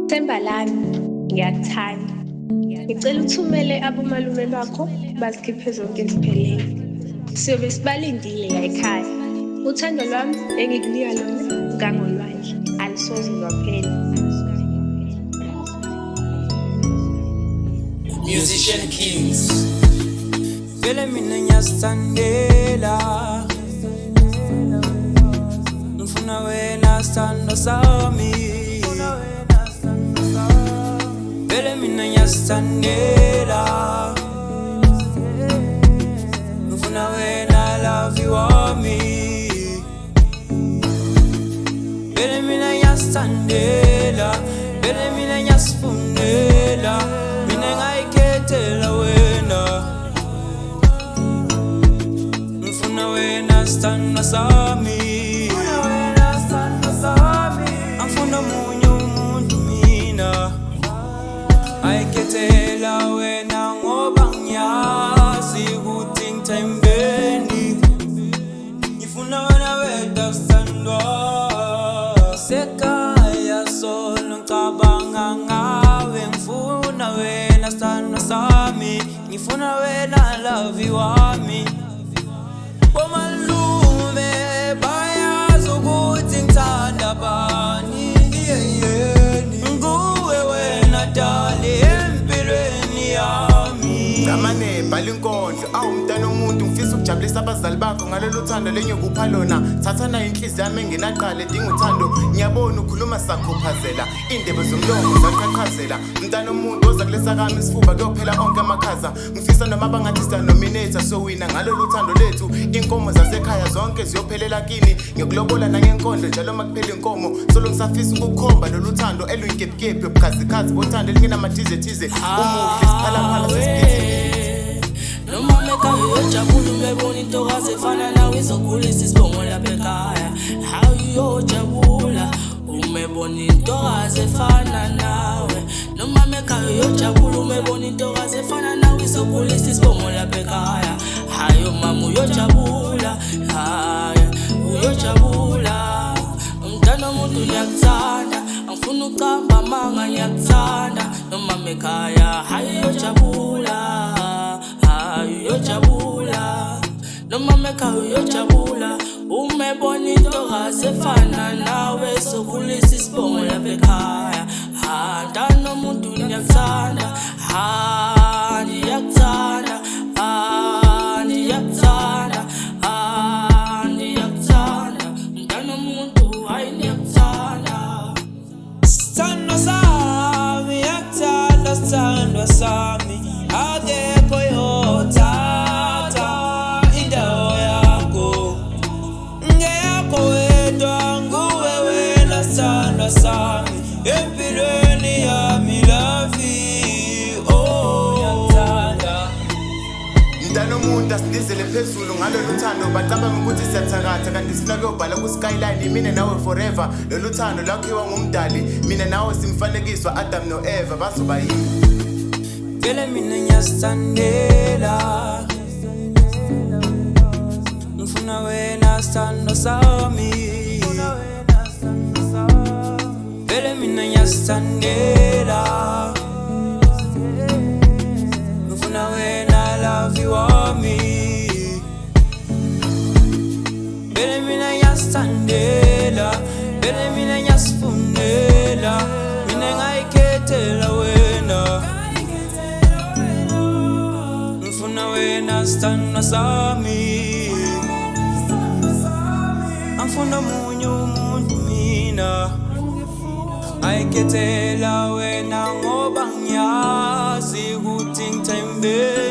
Themba lami, ngiyakuthanda. Ngicela uthumele abomalume bakho bazikhiphe zonke eziphelele. Siyobe sibalindile la ekhaya. Uthando lwami engikunika lona ngangolwandle, alisoze lwaphela. Musician Kings. Vele mina ngiyasithandela, ngifuna wena sithando sami. Vele mina ngiyasithandela, ngifuna wena love wami. Vele mina ngiyasithandela, vele mina ngiyasifundela, mina ngayikhethela wena. Ngifuna wena sithando sami, angifuna omunye umuntu mina. Ngayikhethela wena ngoba ngiyazi ukuthi ngithembeni. Ngifuna wena wedwa sithandwa, sekhaya solo ngicabanga ngawe. Ngifuna wena sithandwa sami, ngifuna wena love wami. Bomalume bayazi ukuthi ngithanda bani, nguwe wena dali empilweni yami. Zamane bhala inkondlo, awumntana omuntu ngifisa ukujabulisa abazali bakho ngalolu thando lenyokupha lona. Thathana inhliziyo yami engenaqala edinga uthando. Ngiyabona ukhuluma sakhuphazela, indebe zomlomo zaqhaqhazela. Mntana omuntu oza kulesa kami isifuba kuyophela onke amakhaza. Ngifisa noma bangathi sinominator sowina ngalolu thando lethu. Inkomo zasekhaya zonke ziyophelela kini. Ngiyokulobola nangenkondlo njalo makuphela inkomo. Solo ngisafisa ukukhomba lolu thando eluyinkephukephu yobukhazikhazi bothando elingenamathize umuhle siphalaphala sesiphithini. Noma mekhaya uyojabula umebona intokazi efana nawe izokhulisa isibongo lapha ekhaya. Hawu uyojabula umebona intokazi efana nawe. Noma mekhaya uyojabula umebona intokazi efana nawe izokhulisa isibongo lapha ekhaya. Hayo mama uyojabula, haya uyojabula. Umntana omuntu ngiyakuthanda, angifuna uqamba amanga ngiyakuthanda. Noma mekhaya hayo uyojabula, uyojabula. Noma mekhaya uyojabula umebona intokazi efana nawe izokhulisa isibongo lapha ekhaya. Mntana omuntu ngiyakuthanda, ndiyakuthanda, ndiyakuthanda, ndiyakuthanda. Mntana omuntu hayi ndiyakuthanda. Sithandwa sami, ngiyakuthanda sithandwa sami. Akekho yothatha indawo yakho, ngeyakho wedwa, nguwe wena sithandwa sami. Empilweni yami love, ngiyakuthanda. Mntana omuntu asidizele phezulu ngalolu thando. Bacabanga ukuthi siyathakatha kanti sifuna kuyobhala ku-skyline. Mina nawe forever, lolu thando lakhiwa ngumdali. Mina nawe simfanekiswa Adam no-Eva, bazoba yini? Vele mina ngiyasithandela, ngifuna wena sithando sami. Vele mina ngiyasithandela, ngifuna wena love wami. Vele mina ngiyasithandela, vele mina ngiyasifundela, mina ngayikhethela wena. Ngifuna wena sithandwa sami, angifuna omunye umuntu mina. Ngayikhethela wena ngoba ngiyazi ukuthi ngithembeni.